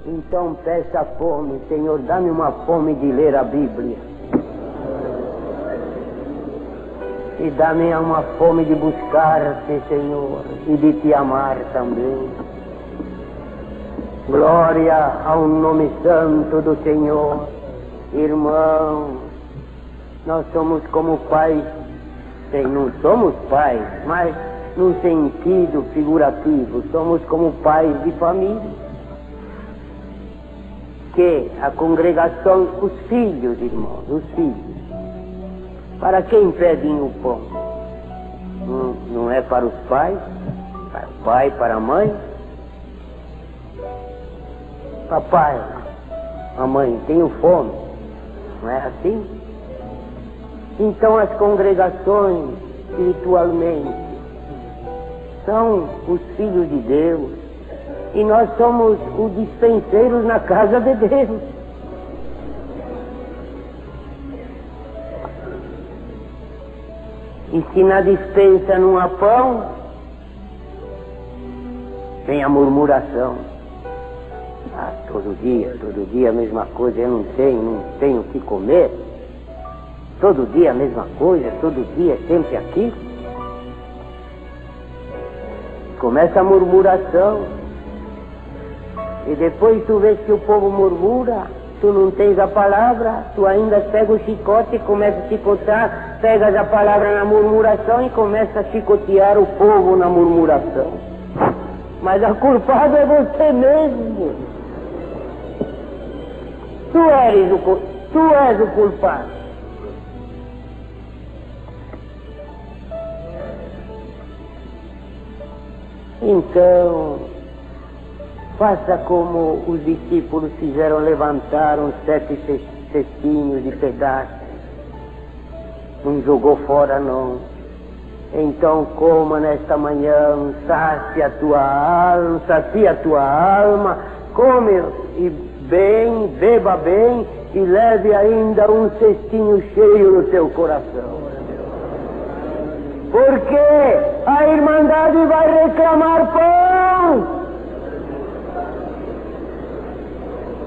Então peça fome, Senhor, dá-me uma fome de ler a Bíblia. E dá-me uma fome de buscar-te, Senhor, e de te amar também. Glória ao nome santo do Senhor. Irmão, nós somos como pais, não somos pais, mas num sentido figurativo, somos como pais de família. Que a congregação, os filhos, irmãos, os filhos, para quem pedem o pão? Não é para os pais, para o pai, para a mãe? Papai, mamãe, tenho fome, não é assim? Então as congregações, espiritualmente, são os filhos de Deus, e nós somos os dispenseiros na casa de Deus. E se na dispensa não há pão, tem a murmuração. Ah, todo dia a mesma coisa, eu não tenho o que comer. Todo dia a mesma coisa, todo dia sempre aquilo. Começa a murmuração. E depois tu vês que o povo murmura, tu não tens a palavra, tu ainda pega o chicote e começa a chicotar, pegas a palavra na murmuração e começa a chicotear o povo na murmuração. Mas a culpada é você mesmo. Tu és o culpado. Então, faça como os discípulos fizeram, levantaram 7 cestinhos de pedaços. Não jogou fora, não. Então coma nesta manhã, sacia a tua alma, come e bem, beba bem e leve ainda um cestinho cheio no teu coração. Porque a Irmandade vai reclamar pão.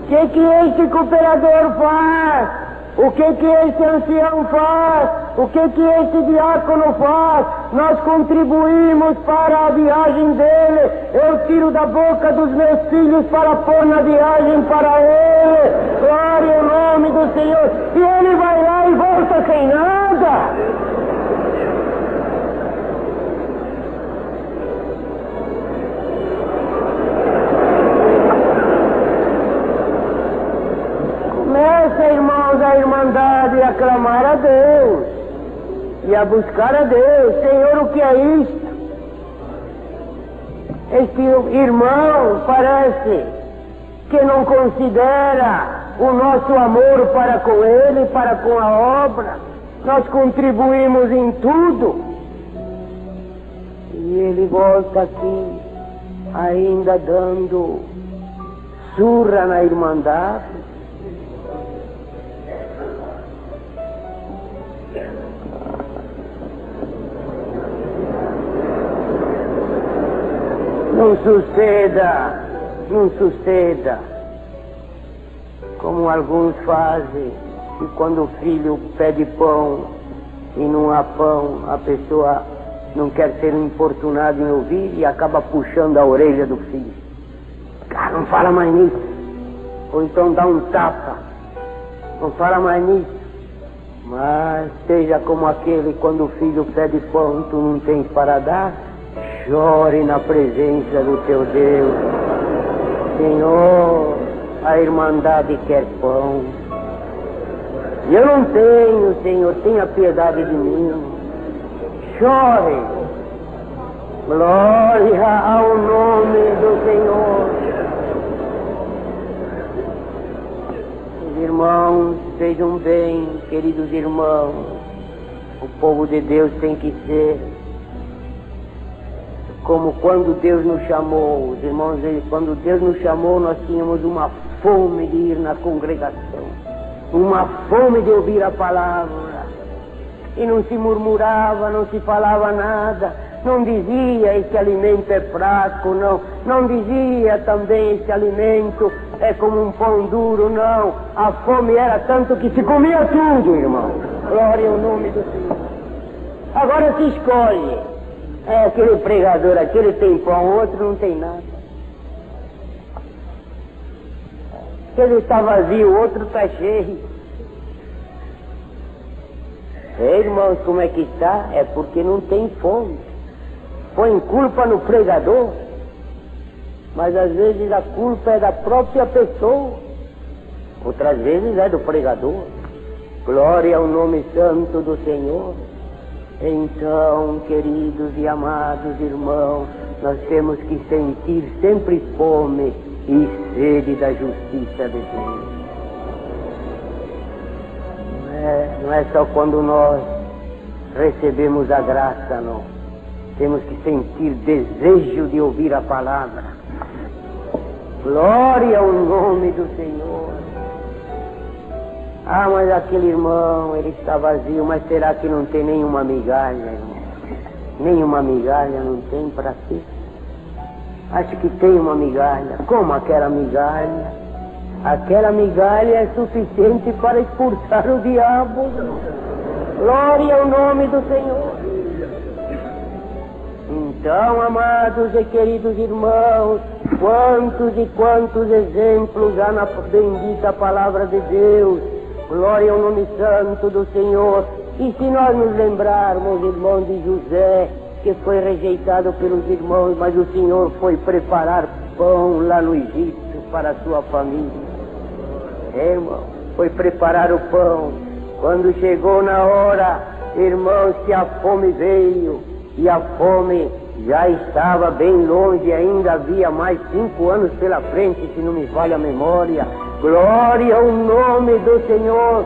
O que este cooperador faz? O que este ancião faz? O que este diácono faz? Nós contribuímos para a viagem dele. Eu tiro da boca dos meus filhos para pôr na viagem para ele. Glória ao nome do Senhor. E ele vai lá e volta sem nada. Começa, irmãos, a Irmandade a clamar a Deus e a buscar a Deus. Senhor, o que é isto? Este irmão parece que não considera o nosso amor para com ele, para com a obra. Nós contribuímos em tudo. E ele volta aqui, ainda dando surra na Irmandade. Não suceda como alguns fazem, que quando o filho pede pão e não há pão, a pessoa não quer ser importunada em ouvir e acaba puxando a orelha do filho. Cara, não fala mais nisso. Ou então dá um tapa. Não fala mais nisso. Mas seja como aquele, quando o filho pede pão, tu não tens para dar. Chore na presença do teu Deus. Senhor, a Irmandade quer pão. E eu não tenho, Senhor, tenha piedade de mim. Chore. Glória ao nome do Senhor. Os irmãos, sejam bem, queridos irmãos. O povo de Deus tem que ser como quando Deus nos chamou. Os irmãos, quando Deus nos chamou, nós tínhamos uma fome de ir na congregação, uma fome de ouvir a palavra, e não se murmurava, não se falava nada, Não dizia esse alimento é fraco, não. Não dizia também esse alimento é como um pão duro, não. A fome era tanto que se comia tudo, irmão. Glória ao nome do Senhor. Agora se escolhe. É aquele pregador, aquele tem pão, outro não tem nada. Ele está vazio, o outro está cheio. Irmãos, como é que está? É porque não tem fome. Põe culpa no pregador, mas às vezes a culpa é da própria pessoa, outras vezes é do pregador. Glória ao nome santo do Senhor. Então, queridos e amados irmãos, nós temos que sentir sempre fome e sede da justiça de Deus. Não é só quando nós recebemos a graça, não. Temos que sentir desejo de ouvir a palavra. Glória ao nome do Senhor. Ah, mas aquele irmão, ele está vazio, mas será que não tem nenhuma migalha, irmão? Nenhuma migalha não tem para si? Acho que tem uma migalha. Como aquela migalha? Aquela migalha é suficiente para expulsar o diabo. Glória ao nome do Senhor. Então, amados e queridos irmãos, quantos e quantos exemplos há na bendita palavra de Deus. Glória ao nome santo do Senhor. E se nós nos lembrarmos, irmão, de José, que foi rejeitado pelos irmãos, mas o Senhor foi preparar pão lá no Egito para a sua família. Irmão, foi preparar o pão. Quando chegou na hora, irmãos, que a fome veio, e a fome já estava bem longe, ainda havia mais 5 anos pela frente, se não me falha a memória. Glória ao nome do Senhor.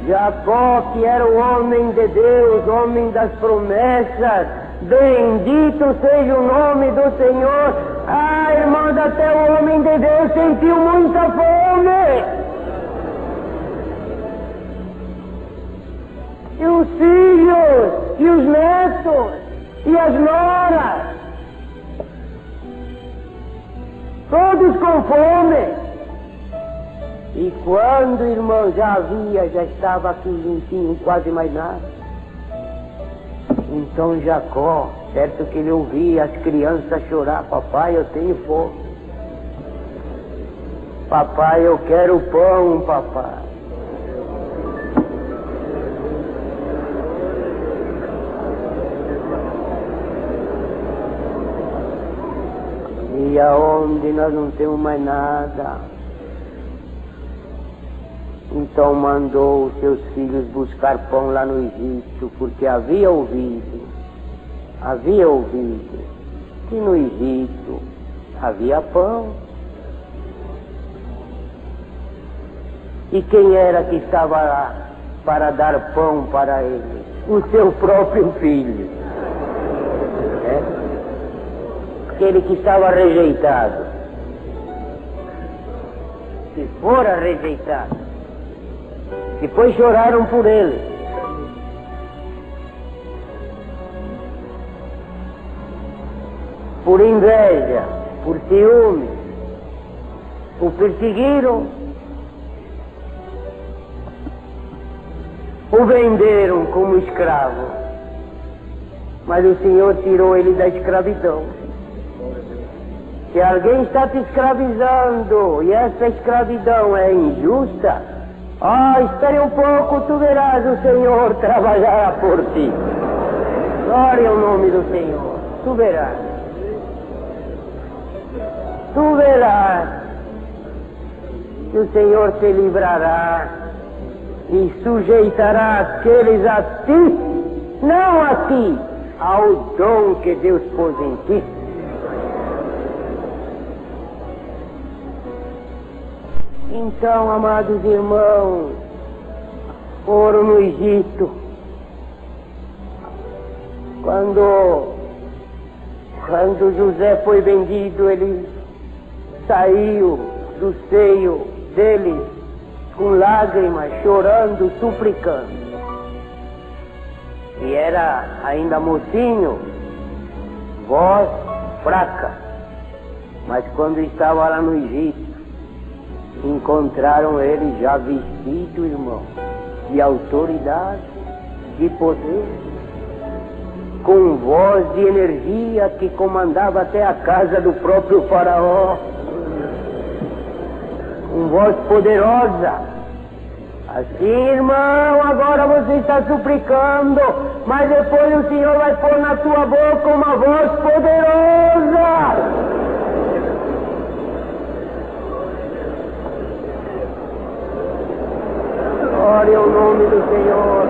Jacó, que era o homem de Deus, homem das promessas, bendito seja o nome do Senhor. Ah, irmãos, até o homem de Deus sentiu muita fome. E os filhos, e os netos, e as noras, todos com fome. E quando, irmão, já estava aqui limpinho, quase mais nada. Então Jacó, certo que ele ouvia as crianças chorar: papai, eu tenho fome. Papai, eu quero pão, papai. E aonde nós não temos mais nada. Então mandou os seus filhos buscar pão lá no Egito, porque havia ouvido que no Egito havia pão. E quem era que estava lá para dar pão para ele? O seu próprio filho. Aquele que estava rejeitado, que fora rejeitado. Depois choraram por ele. Por inveja, por ciúme, o perseguiram, o venderam como escravo. Mas o Senhor tirou ele da escravidão. Se alguém está te escravizando e essa escravidão é injusta, espere um pouco, tu verás o Senhor trabalhar por ti. Glória ao nome do Senhor. Tu verás. Tu verás que o Senhor te livrará e sujeitará aqueles a ti, não a ti, ao dom que Deus pôs em ti. Então, amados irmãos, foram no Egito. Quando José foi vendido, ele saiu do seio deles com lágrimas, chorando, suplicando. E era ainda mocinho, voz fraca. Mas quando estava lá no Egito, encontraram ele já vestido, irmão, de autoridade, de poder, com voz de energia que comandava até a casa do próprio faraó, com voz poderosa. Assim, irmão, agora você está suplicando, mas depois o Senhor vai pôr na tua boca uma voz poderosa. Glória ao nome do Senhor.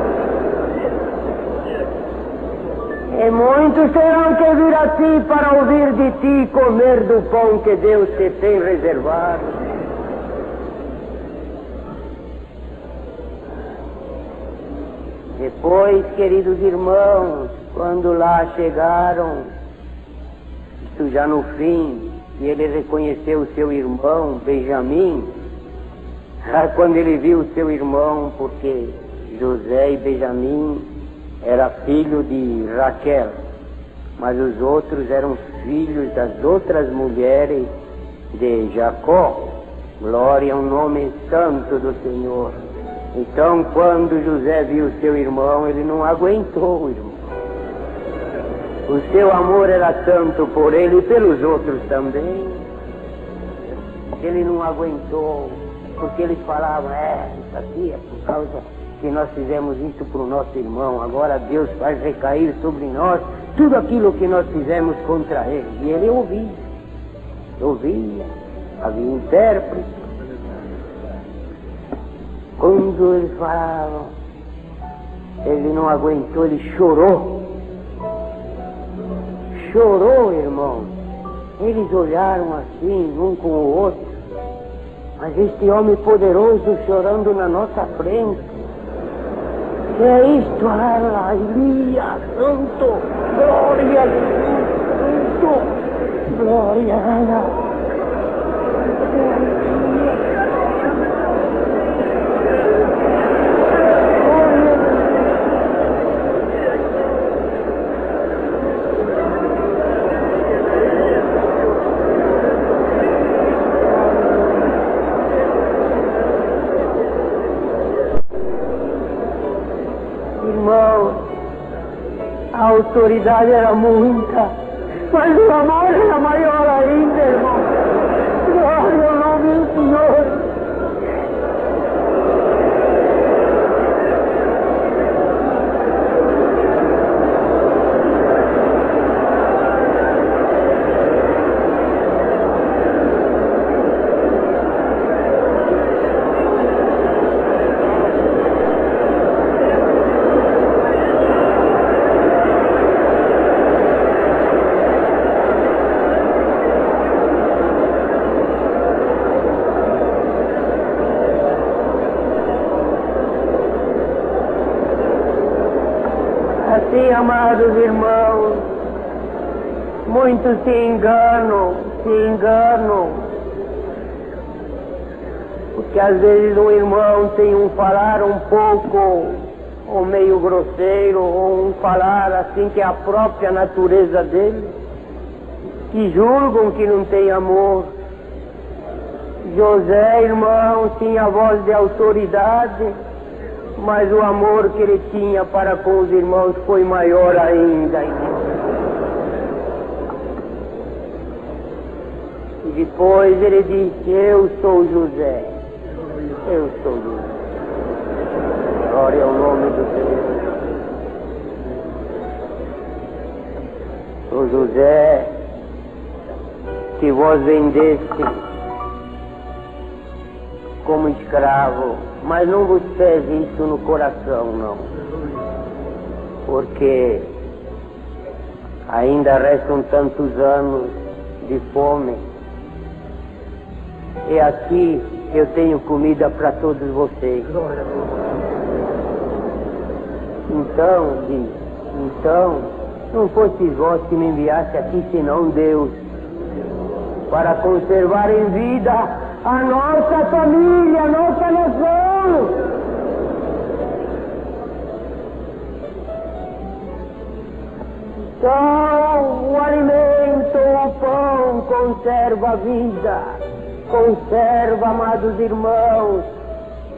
E muitos terão que vir a ti para ouvir de ti e comer do pão que Deus te tem reservado. Depois, queridos irmãos, quando lá chegaram, isso já no fim, e ele reconheceu o seu irmão, Benjamim, quando ele viu o seu irmão, porque José e Benjamim era filho de Raquel, mas os outros eram filhos das outras mulheres de Jacó. Glória ao nome santo do Senhor. Então, quando José viu seu irmão, ele não aguentou, irmão. O seu amor era tanto por ele e pelos outros também. Ele não aguentou, porque eles falavam, isso aqui é por causa que nós fizemos isso para o nosso irmão. Agora Deus faz recair sobre nós tudo aquilo que nós fizemos contra ele. E ele ouvia, havia intérprete. Quando eles falavam, ele não aguentou, ele chorou. Chorou, irmão. Eles olharam assim, um com o outro. Mas este homem poderoso chorando na nossa frente. Que é isto? Aleluia, santo, glória a Deus, santo, glória a Deus. A autoridade era muita, mas o amor era maior ainda, irmão. Glória ao nome do Senhor. Assim, amados irmãos, muitos se enganam, porque às vezes um irmão tem um falar um pouco, ou meio grosseiro, ou um falar assim que é a própria natureza dele, que julgam que não tem amor. José, irmão, tinha voz de autoridade, mas o amor que ele tinha para com os irmãos foi maior ainda. E depois ele disse, eu sou José. Eu sou José. Glória ao nome do Senhor. Sou José, que vós vendeste como escravo, mas não vos pese isso no coração, não, porque ainda restam tantos anos de fome, e aqui eu tenho comida para todos vocês. Então, não fostes vós que me enviaste aqui, senão Deus, para conservar em vida a nossa família, a nossa nação. Então, o alimento conserva a vida, conserva, amados irmãos,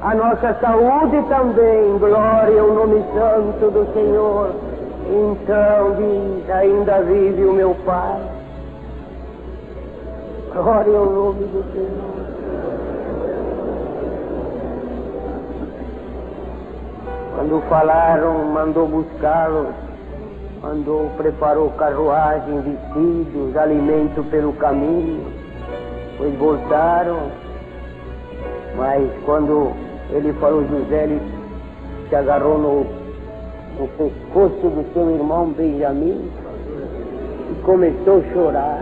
a nossa saúde também. Glória ao nome santo do Senhor. Então diz: ainda vive o meu Pai. Glória ao nome do Senhor. Quando falaram, mandou buscá-los, preparou carruagem, vestidos, alimento pelo caminho, pois voltaram. Mas quando ele falou José, ele se agarrou no pescoço do seu irmão Benjamim e começou a chorar.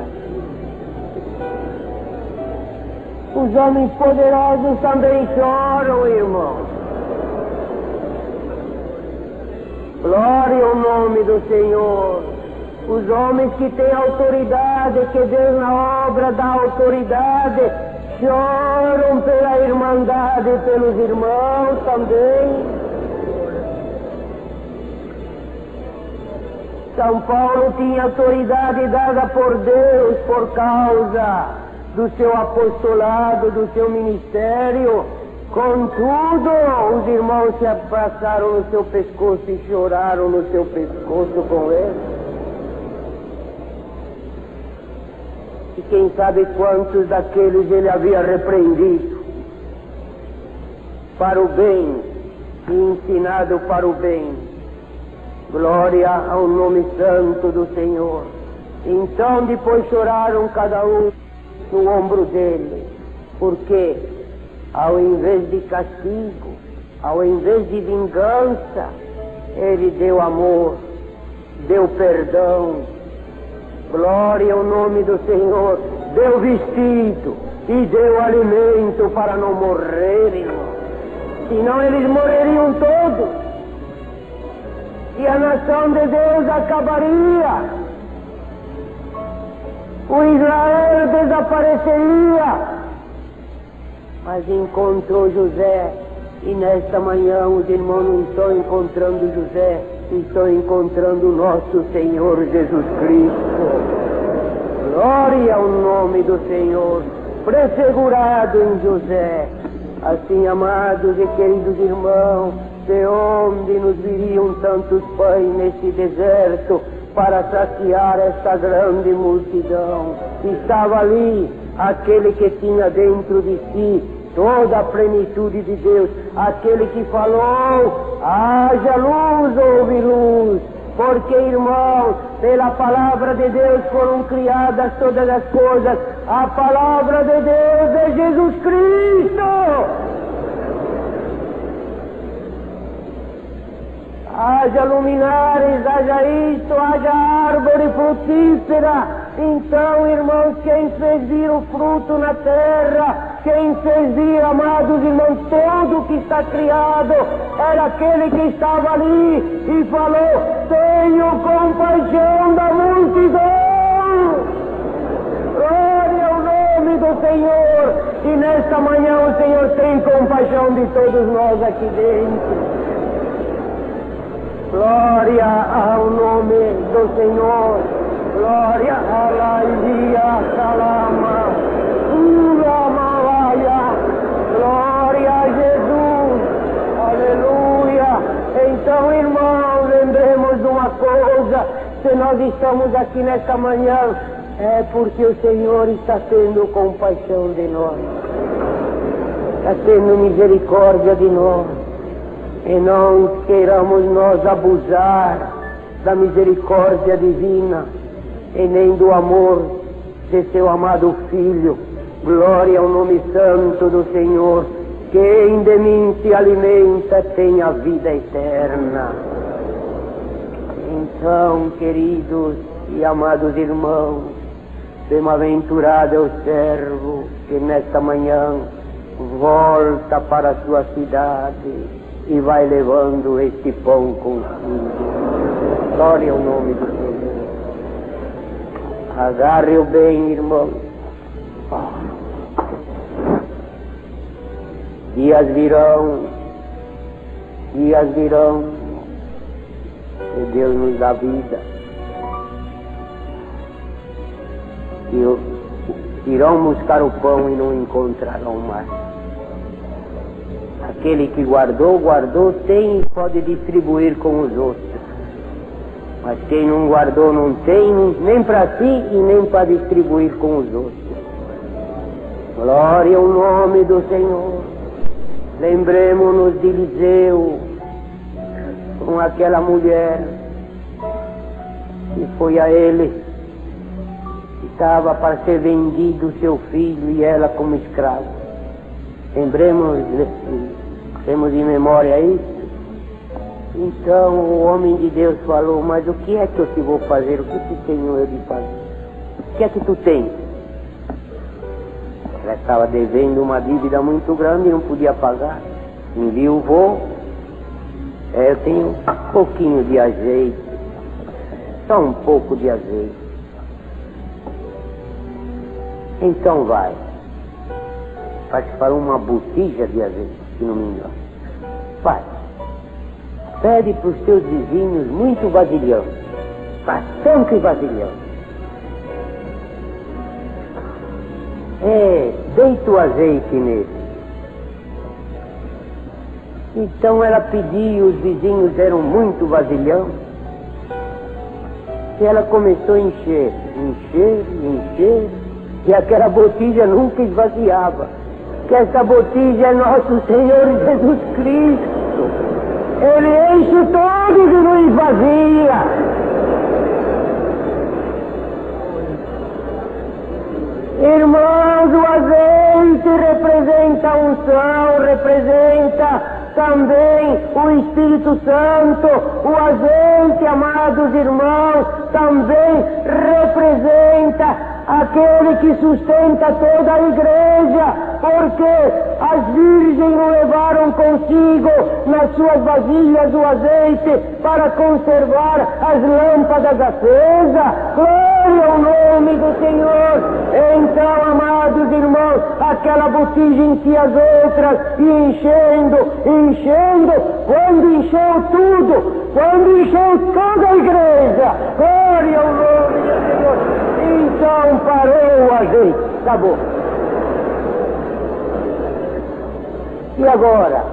Os homens poderosos também choram, irmão. Glória ao nome do Senhor. Os homens que têm autoridade, que Deus na obra dá autoridade, choram pela irmandade e pelos irmãos também. São Paulo tinha autoridade dada por Deus por causa do seu apostolado, do seu ministério. Contudo, os irmãos se abraçaram no seu pescoço e choraram no seu pescoço com ele. E quem sabe quantos daqueles ele havia repreendido para o bem e ensinado para o bem. Glória ao nome santo do Senhor. Então depois choraram cada um no ombro dele, porque ao invés de castigo, ao invés de vingança, ele deu amor, deu perdão. Glória ao nome do Senhor. Deu vestido e deu alimento para não morrerem. Senão eles morreriam todos e a nação de Deus acabaria. O Israel desapareceria. Mas encontrou José, e nesta manhã os irmãos não estão encontrando José, estão encontrando o nosso Senhor Jesus Cristo. Glória ao nome do Senhor, prefigurado em José. Assim, amados e queridos irmãos, de onde nos viriam tantos pães nesse deserto para saciar esta grande multidão? Estava ali aquele que tinha dentro de si toda a plenitude de Deus, aquele que falou: haja luz, houve luz. Porque, irmãos, pela palavra de Deus foram criadas todas as coisas. A palavra de Deus é Jesus Cristo. Haja luminares, haja isto, haja árvore frutífera. Então, irmãos, quem fez vir o fruto na terra, quem fez vir, amados irmãos, tudo que está criado, era aquele que estava ali e falou: tenho compaixão da multidão. Glória ao nome do Senhor. E nesta manhã o Senhor tem compaixão de todos nós aqui dentro. Glória ao nome do Senhor. Glória a Laia Salama. Ulamalaia. Glória a Jesus. Aleluia. Então, irmãos, lembremos de uma coisa: se nós estamos aqui nesta manhã, é porque o Senhor está tendo compaixão de nós, está tendo misericórdia de nós. E não queiramos nós abusar da misericórdia divina e nem do amor de seu amado Filho. Glória ao nome santo do Senhor. Quem de mim se alimenta tem a vida eterna. Então, queridos e amados irmãos, bem-aventurado é o servo que nesta manhã volta para a sua cidade e vai levando este pão consigo. Glória ao nome do Senhor. Agarre-o bem, irmão. Dias virão, e Deus nos dá vida. E irão buscar o pão e não encontrarão mais. Aquele que guardou, tem e pode distribuir com os outros. Mas quem não guardou não tem, nem para si e nem para distribuir com os outros. Glória ao nome do Senhor. Lembremos-nos de Eliseu, com aquela mulher que foi a ele, que estava para ser vendido o seu filho e ela como escrava. Lembremos, temos em memória isso. Então o homem de Deus falou: mas o que é que eu te vou fazer? O que te tenho eu de fazer? O que é que tu tens? Ela estava devendo uma dívida muito grande e não podia pagar. Enviou, eu tenho um pouquinho de azeite, só um pouco de azeite. Então vai para uma botija de azeite, se não me engano. Vai. Pede para os teus vizinhos muito vasilhão, bastante vasilhão. Deita o azeite nele. Então ela pediu, os vizinhos deram muito vasilhão. E ela começou a encher, e aquela botija nunca esvaziava. Que essa botija é nosso Senhor Jesus Cristo. Ele enche todos e não esvazia. Irmãos, o azeite representa a unção, representa também o Espírito Santo. O azeite, amados irmãos, também representa aquele que sustenta toda a igreja, porque as virgens o levaram consigo nas suas vasilhas o azeite para conservar as lâmpadas acesas. Glória ao nome do Senhor. Então, amados irmãos, aquela botija enchia as outras e enchendo, quando encheu tudo, quando encheu toda a igreja, glória ao nome do Senhor. Então parou o azeite, acabou. E agora?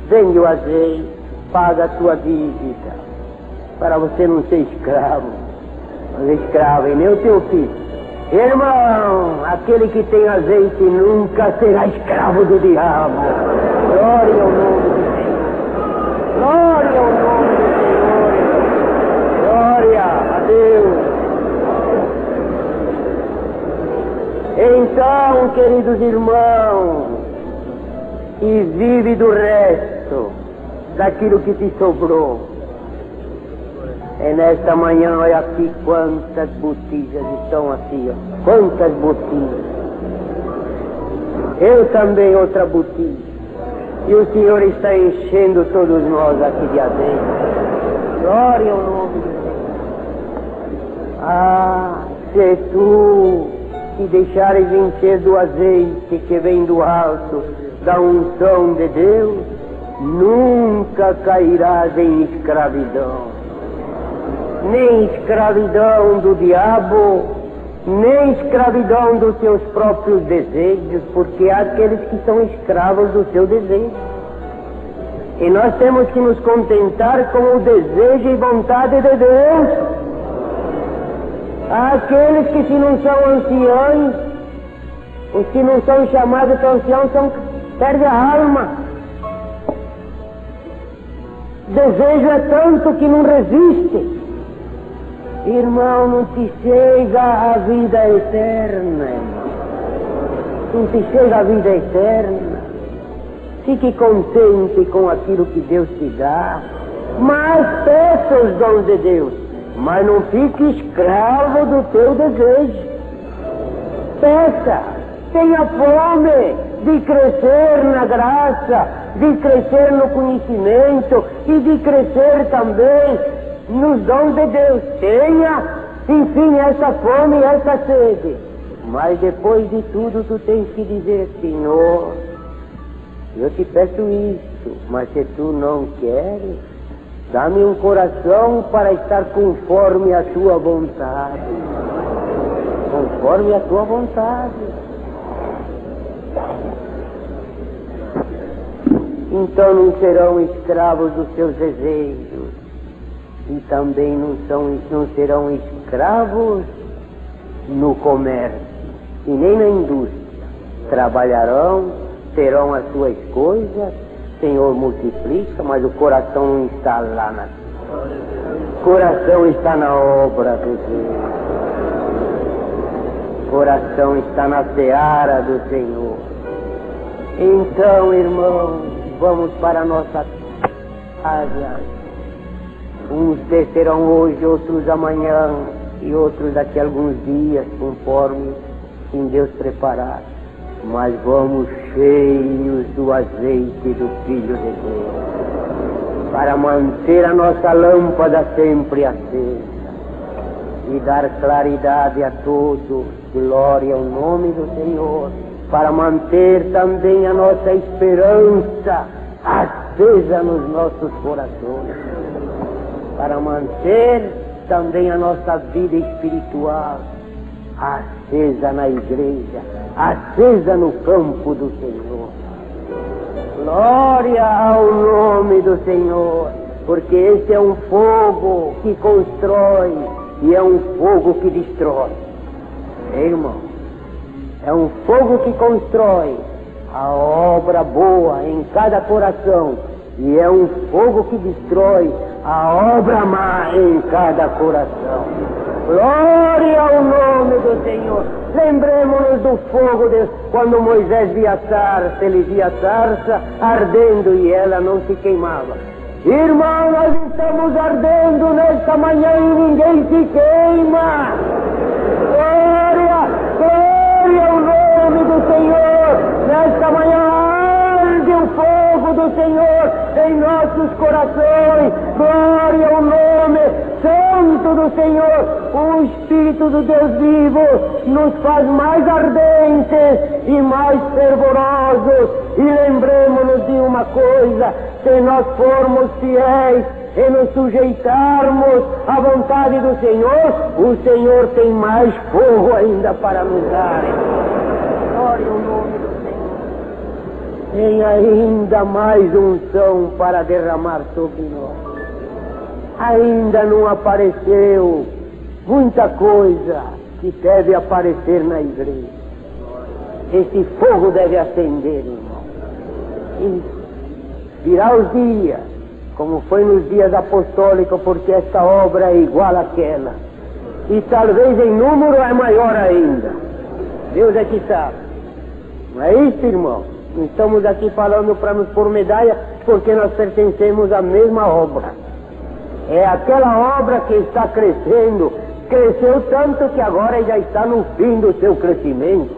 Vende o azeite, paga a tua dívida, para você não ser escravo. Não ser escravo e nem o teu filho. Irmão, aquele que tem azeite nunca será escravo do diabo. Glória ao nome do Senhor. Glória ao nome do Senhor. Glória a Deus. Então, queridos irmãos, e vive do resto, daquilo que te sobrou. É nesta manhã, olha aqui quantas botijas estão aqui, ó. Quantas botijas. Eu também outra botija. E o Senhor está enchendo todos nós aqui de azeite. Glória ao nome do Senhor. Ah, se tu te deixares encher do azeite que vem do alto, da unção de Deus, nunca cairás em escravidão. Nem escravidão do diabo, nem escravidão dos seus próprios desejos, porque há aqueles que são escravos do seu desejo. E nós temos que nos contentar com o desejo e vontade de Deus. Há aqueles que, se não são anciãos, os que não são chamados de anciãos, perdem a alma. Desejo é tanto que não resiste. Irmão, não te chega a vida eterna, irmão. Não te chega a vida eterna. Fique contente com aquilo que Deus te dá, mas peça os dons de Deus, mas não fique escravo do teu desejo. Peça, tenha fome de crescer na graça, de crescer no conhecimento e de crescer também nos dons de Deus. Tenha, enfim, essa fome e essa sede. Mas depois de tudo tu tens que dizer: Senhor, eu te peço isso, mas se tu não queres, dá-me um coração para estar conforme a tua vontade. conforme a tua vontade. Então não serão escravos dos seus desejos, e também não serão escravos no comércio e nem na indústria. Trabalharão, terão as suas coisas, Senhor multiplica, mas o coração não está lá o coração está na obra do Deus. O coração está na seara do Senhor. Então, irmãos, vamos para a nossa casa. Uns descerão hoje, outros amanhã e outros daqui a alguns dias, conforme em Deus preparar. Mas vamos cheios do azeite do Filho de Deus, para manter a nossa lâmpada sempre acesa e dar claridade a todos. Glória ao nome do Senhor, para manter também a nossa esperança acesa nos nossos corações, para manter também a nossa vida espiritual acesa na igreja, acesa no campo do Senhor. Glória ao nome do Senhor, porque esse é um fogo que constrói e é um fogo que destrói. Irmão, é um fogo que constrói a obra boa em cada coração, e é um fogo que destrói a obra má em cada coração. Glória ao nome do Senhor. Lembremos-nos do fogo quando Moisés via a sarça, ele via a sarça ardendo e ela não se queimava. Irmão, nós estamos ardendo nesta manhã e ninguém se queima. Glória ao nome do Senhor. Nesta manhã arde o fogo do Senhor em nossos corações. Glória ao nome santo do Senhor. O Espírito do Deus vivo nos faz mais ardentes e mais fervorosos. E lembremos-nos de uma coisa: se nós formos fiéis e nos sujeitarmos à vontade do Senhor, o Senhor tem mais fogo ainda para nos dar. Glória ao nome do Senhor. Tem ainda mais unção para derramar sobre nós. Ainda não apareceu muita coisa que deve aparecer na igreja. Esse fogo deve acender, irmão. E virá os dias, como foi nos dias apostólicos, porque esta obra é igual àquela. E talvez em número é maior ainda. Deus é que sabe. Não é isso, irmão? Não estamos aqui falando para nos pôr medalha, porque nós pertencemos à mesma obra. É aquela obra que está crescendo, cresceu tanto que agora já está no fim do seu crescimento.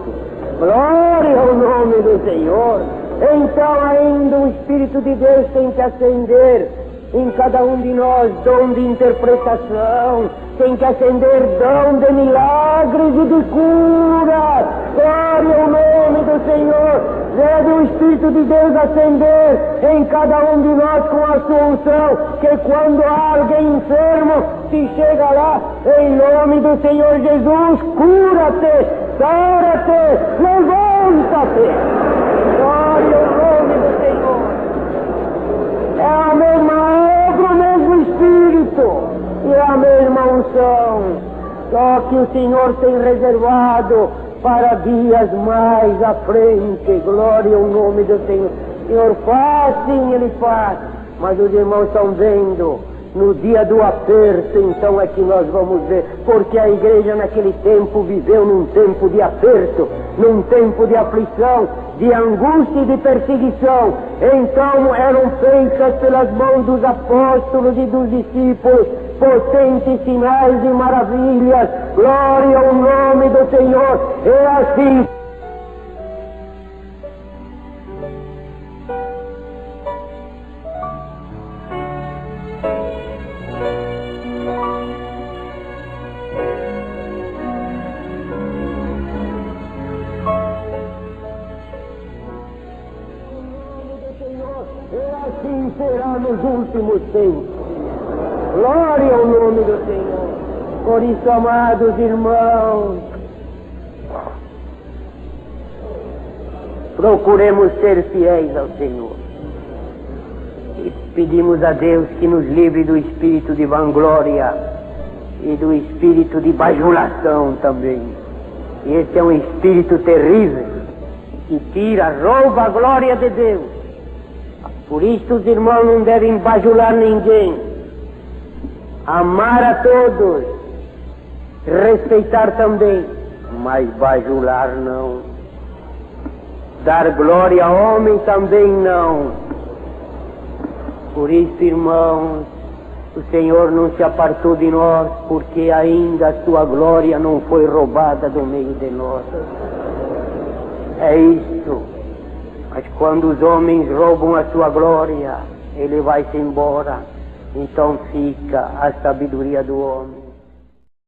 Glória ao nome do Senhor. Então ainda o Espírito de Deus tem que acender em cada um de nós dom de interpretação, tem que acender dom de milagres e de cura. Glória ao nome do Senhor. Deve o Espírito de Deus acender em cada um de nós com a sua unção, que quando há alguém enfermo, se chega lá, em nome do Senhor Jesus, cura-te, sara-te, levanta-te. Glória ao nome do Senhor. É a mesma obra, o mesmo Espírito e a mesma unção, só que o Senhor tem reservado para dias mais à frente. Glória ao nome do Senhor. O Senhor faz, sim, Ele faz, mas os irmãos estão vendo no dia do aperto. Então é que nós vamos ver, porque a igreja naquele tempo viveu num tempo de aperto, num tempo de aflição, de angústia e de perseguição. Então eram feitas pelas mãos dos apóstolos e dos discípulos potentes sinais e maravilhas. Glória ao nome do Senhor. É assim. Será nos últimos tempos. Glória ao nome do Senhor. Por isso, amados irmãos, Procuremos ser fiéis ao Senhor. E pedimos a Deus que nos livre do espírito de vanglória e do espírito de bajulação também. E esse é um espírito terrível que tira, rouba a glória de Deus. Por isso os irmãos não devem bajular ninguém. Amar a todos, respeitar também, mas bajular não. Dar glória a homem também não. Por isso, irmãos, o Senhor não se apartou de nós, porque ainda a sua glória não foi roubada do meio de nós. É isso. Mas quando os homens roubam a sua glória, ele vai-se embora. Então fica a sabedoria do homem.